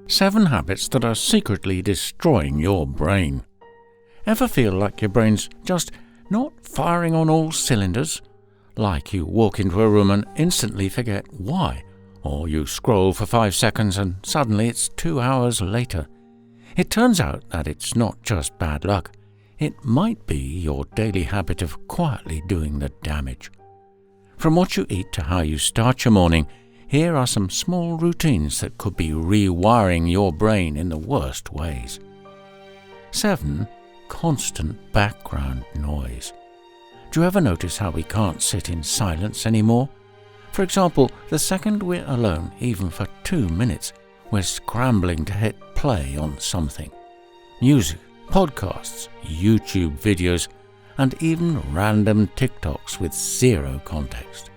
7 habits that are secretly destroying your brain. Ever feel like your brain's just not firing on all cylinders? Like you walk into a room and instantly forget why, or you scroll for 5 seconds and suddenly it's 2 hours later. It turns out that it's not just bad luck. It might be your daily habit of quietly doing the damage. From what you eat to how you start your morning, here are some small routines that could be rewiring your brain in the worst ways. 7. Constant background noise. Do you ever notice how we can't sit in silence anymore? For example, the second we're alone, even for 2 minutes, we're scrambling to hit play on something. Music, podcasts, YouTube videos, and even random TikToks with zero context.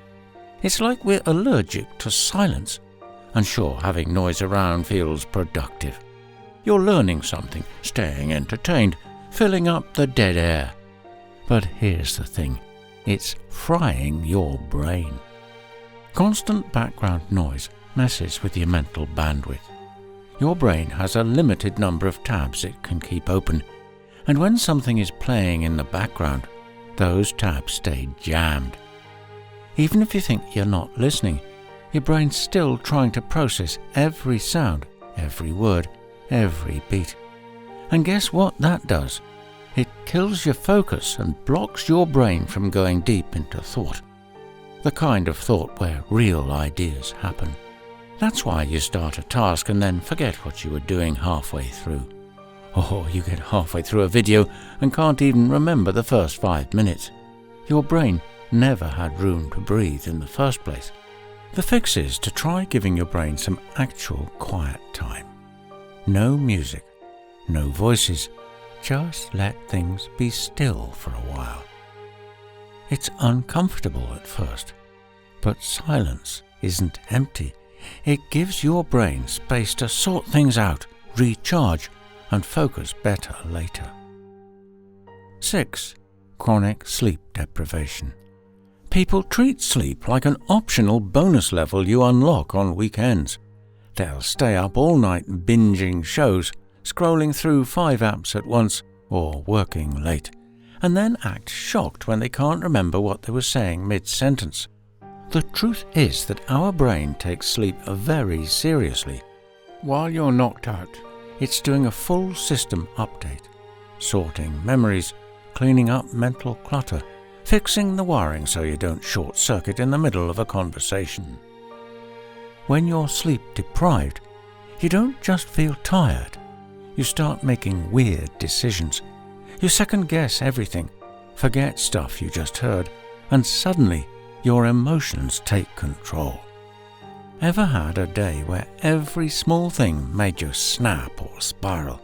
It's like we're allergic to silence. And sure, having noise around feels productive. You're learning something, staying entertained, filling up the dead air. But here's the thing, it's frying your brain. Constant background noise messes with your mental bandwidth. Your brain has a limited number of tabs it can keep open, and when something is playing in the background, those tabs stay jammed. Even if you think you're not listening, your brain's still trying to process every sound, every word, every beat. And guess what that does? It kills your focus and blocks your brain from going deep into thought. The kind of thought where real ideas happen. That's why you start a task and then forget what you were doing halfway through. Or you get halfway through a video and can't even remember the first 5 minutes. Your brain never had room to breathe in the first place. The fix is to try giving your brain some actual quiet time. No music, no voices, just let things be still for a while. It's uncomfortable at first, but silence isn't empty. It gives your brain space to sort things out, recharge, and focus better later. 6. Chronic sleep deprivation. People treat sleep like an optional bonus level you unlock on weekends. They'll stay up all night binging shows, scrolling through 5 apps at once, or working late, and then act shocked when they can't remember what they were saying mid-sentence. The truth is that our brain takes sleep very seriously. While you're knocked out, it's doing a full system update, sorting memories, cleaning up mental clutter, fixing the wiring so you don't short-circuit in the middle of a conversation. When you're sleep-deprived, you don't just feel tired. You start making weird decisions. You second-guess everything, forget stuff you just heard, and suddenly your emotions take control. Ever had a day where every small thing made you snap or spiral?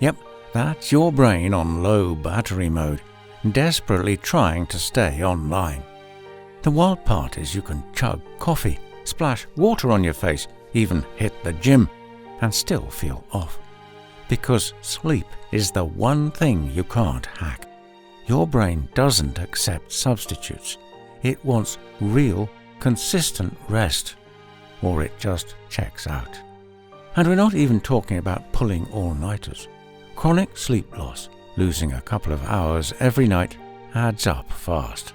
Yep, that's your brain on low battery mode, desperately trying to stay online. The wild part is you can chug coffee, splash water on your face, even hit the gym, and still feel off. Because sleep is the one thing you can't hack. Your brain doesn't accept substitutes. It wants real, consistent rest, or it just checks out. And we're not even talking about pulling all-nighters. Chronic sleep loss, losing a couple of hours every night, adds up fast.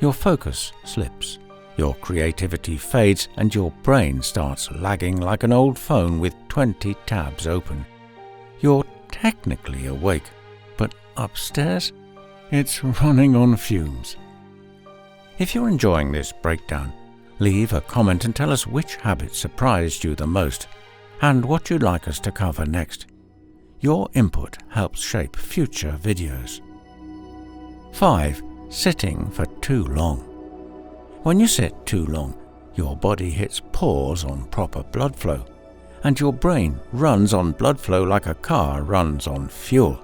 Your focus slips, your creativity fades, and your brain starts lagging like an old phone with 20 tabs open. You're technically awake, but upstairs, it's running on fumes. If you're enjoying this breakdown, leave a comment and tell us which habit surprised you the most and what you'd like us to cover next. Your input helps shape future videos. 5. Sitting for too long. When you sit too long, your body hits pause on proper blood flow, and your brain runs on blood flow like a car runs on fuel.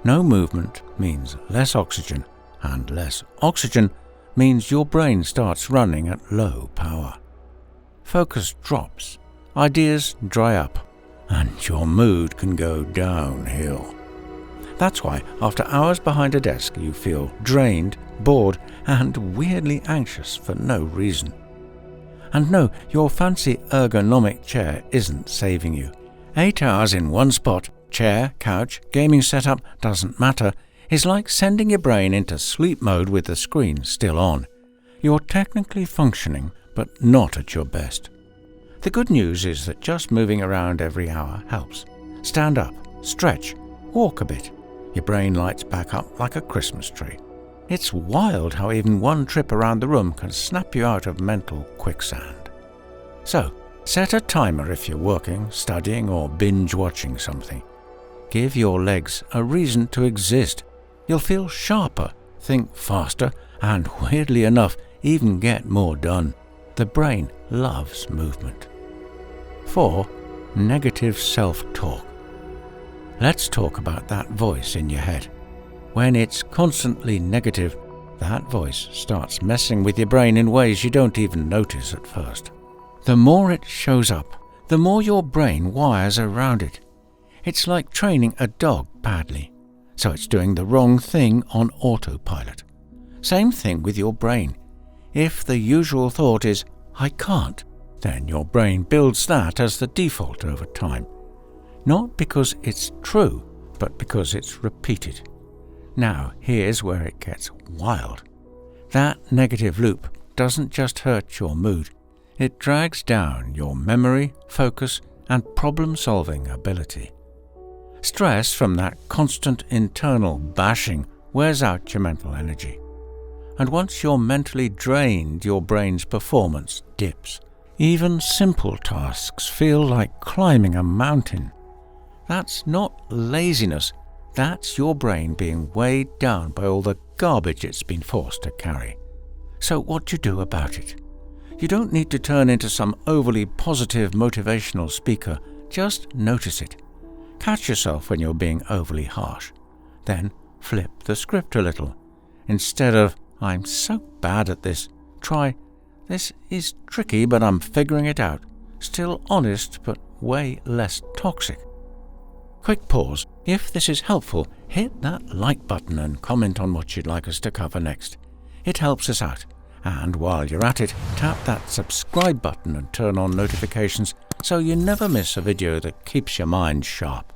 No movement means less oxygen, and less oxygen means your brain starts running at low power. Focus drops, ideas dry up, and your mood can go downhill. That's why after hours behind a desk you feel drained, bored, and weirdly anxious for no reason. And no, your fancy ergonomic chair isn't saving you. 8 hours in one spot, chair, couch, gaming setup, doesn't matter, is like sending your brain into sleep mode with the screen still on. You're technically functioning, but not at your best. The good news is that just moving around every hour helps. Stand up, stretch, walk a bit. Your brain lights back up like a Christmas tree. It's wild how even one trip around the room can snap you out of mental quicksand. So, set a timer if you're working, studying, or binge-watching something. Give your legs a reason to exist. You'll feel sharper, think faster, and weirdly enough, even get more done. The brain loves movement. 4. Negative self-talk. Let's talk about that voice in your head. When it's constantly negative, that voice starts messing with your brain in ways you don't even notice at first. The more it shows up, the more your brain wires around it. It's like training a dog badly, so it's doing the wrong thing on autopilot. Same thing with your brain. If the usual thought is, "I can't," then your brain builds that as the default over time. Not because it's true, but because it's repeated. Now, here's where it gets wild. That negative loop doesn't just hurt your mood, it drags down your memory, focus, and problem-solving ability. Stress from that constant internal bashing wears out your mental energy. And once you're mentally drained, your brain's performance dips. Even simple tasks feel like climbing a mountain. That's not laziness. That's your brain being weighed down by all the garbage it's been forced to carry. So what do you do about it? You don't need to turn into some overly positive motivational speaker. Just notice it. Catch yourself when you're being overly harsh. Then flip the script a little. Instead of, "I'm so bad at this," try, "This is tricky, but I'm figuring it out." Still honest, but way less toxic. Quick pause. If this is helpful, hit that like button and comment on what you'd like us to cover next. It helps us out. And while you're at it, tap that subscribe button and turn on notifications so you never miss a video that keeps your mind sharp.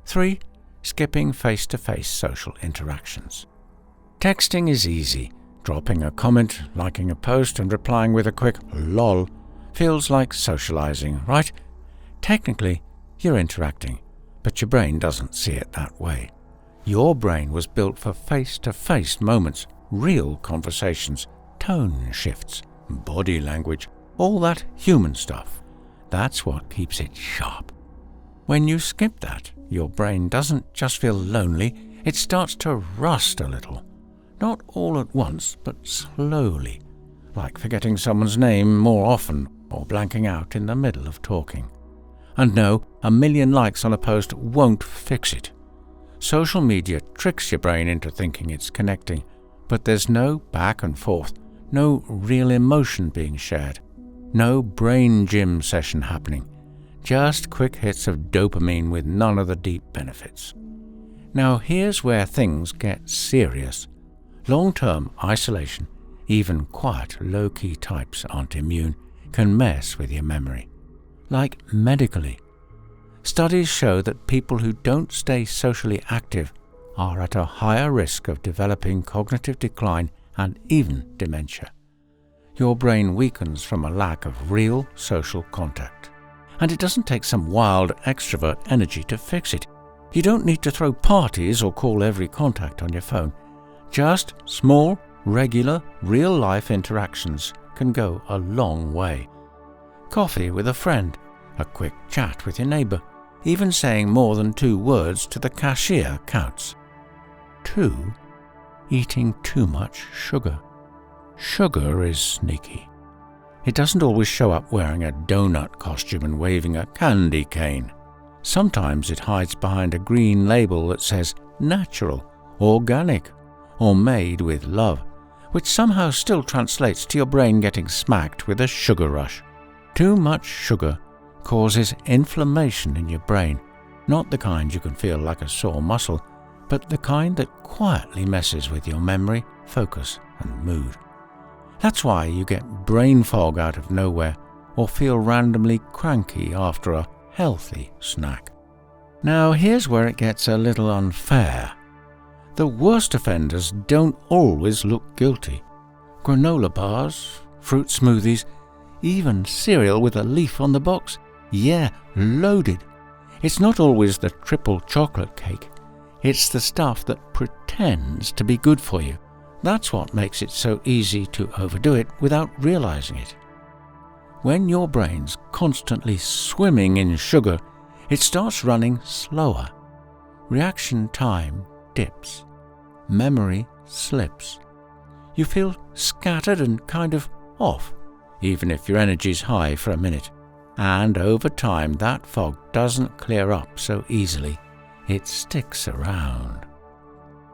3. Skipping face-to-face social interactions. Texting is easy. Dropping a comment, liking a post, and replying with a quick "lol" feels like socializing, right? Technically, you're interacting, but your brain doesn't see it that way. Your brain was built for face-to-face moments, real conversations, tone shifts, body language, all that human stuff. That's what keeps it sharp. When you skip that, your brain doesn't just feel lonely, it starts to rust a little. Not all at once, but slowly, like forgetting someone's name more often or blanking out in the middle of talking. And no, a million likes on a post won't fix it. Social media tricks your brain into thinking it's connecting, but there's no back and forth, no real emotion being shared, no brain gym session happening, just quick hits of dopamine with none of the deep benefits. Now here's where things get serious. Long-term isolation, even quiet, low-key types aren't immune, can mess with your memory. Like medically. Studies show that people who don't stay socially active are at a higher risk of developing cognitive decline and even dementia. Your brain weakens from a lack of real social contact. And it doesn't take some wild extrovert energy to fix it. You don't need to throw parties or call every contact on your phone. Just small, regular, real-life interactions can go a long way. Coffee with a friend, a quick chat with your neighbor, even saying more than 2 words to the cashier counts. 2. Eating too much sugar. Sugar is sneaky. It doesn't always show up wearing a donut costume and waving a candy cane. Sometimes it hides behind a green label that says natural, organic, or made with love, which somehow still translates to your brain getting smacked with a sugar rush. Too much sugar causes inflammation in your brain, not the kind you can feel like a sore muscle, but the kind that quietly messes with your memory, focus, and mood. That's why you get brain fog out of nowhere or feel randomly cranky after a healthy snack. Now here's where it gets a little unfair. The worst offenders don't always look guilty. Granola bars, fruit smoothies, even cereal with a leaf on the box. Yeah, loaded. It's not always the triple chocolate cake. It's the stuff that pretends to be good for you. That's what makes it so easy to overdo it without realizing it. When your brain's constantly swimming in sugar, it starts running slower. Reaction time dips. Memory slips. You feel scattered and kind of off, even if your energy's high for a minute. And over time, that fog doesn't clear up so easily. It sticks around.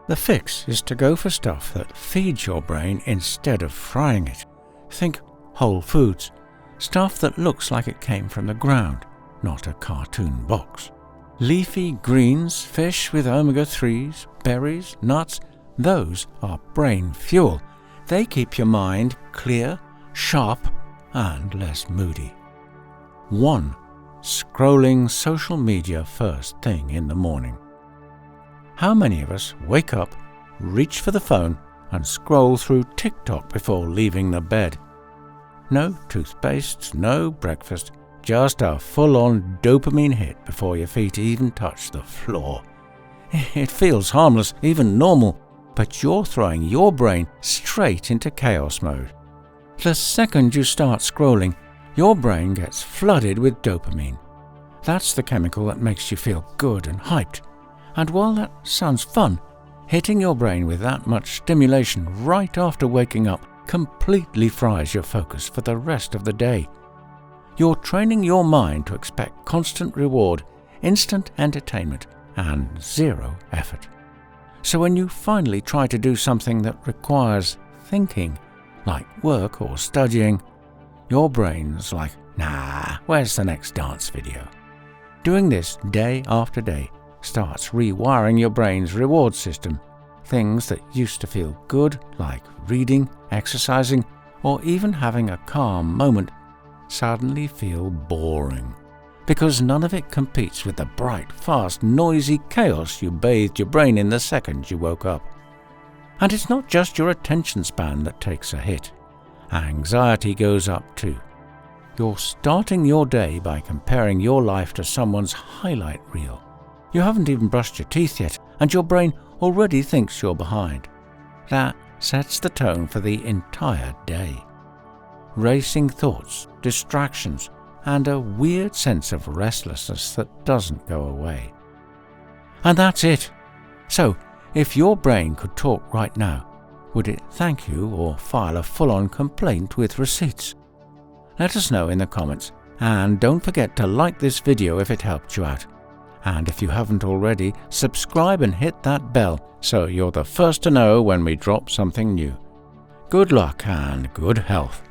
The fix is to go for stuff that feeds your brain instead of frying it. Think whole foods, stuff that looks like it came from the ground, not a cartoon box. Leafy greens, fish with omega-3s, berries, nuts, those are brain fuel. They keep your mind clear, sharp, and less moody. 1. Scrolling social media first thing in the morning. How many of us wake up, reach for the phone, and scroll through TikTok before leaving the bed? No toothpaste, no breakfast, just a full-on dopamine hit before your feet even touch the floor. It feels harmless, even normal, but you're throwing your brain straight into chaos mode. The second you start scrolling, your brain gets flooded with dopamine. That's the chemical that makes you feel good and hyped. And while that sounds fun, hitting your brain with that much stimulation right after waking up completely fries your focus for the rest of the day. You're training your mind to expect constant reward, instant entertainment, and zero effort. So when you finally try to do something that requires thinking, like work or studying, your brain's like, nah, where's the next dance video? Doing this day after day starts rewiring your brain's reward system. Things that used to feel good, like reading, exercising, or even having a calm moment, suddenly feel boring. Because none of it competes with the bright, fast, noisy chaos you bathed your brain in the second you woke up. And it's not just your attention span that takes a hit. Anxiety goes up too. You're starting your day by comparing your life to someone's highlight reel. You haven't even brushed your teeth yet, and your brain already thinks you're behind. That sets the tone for the entire day. Racing thoughts, distractions, and a weird sense of restlessness that doesn't go away. And that's it. So, if your brain could talk right now, would it thank you or file a full-on complaint with receipts? Let us know in the comments, and don't forget to like this video if it helped you out. And if you haven't already, subscribe and hit that bell so you're the first to know when we drop something new. Good luck and good health.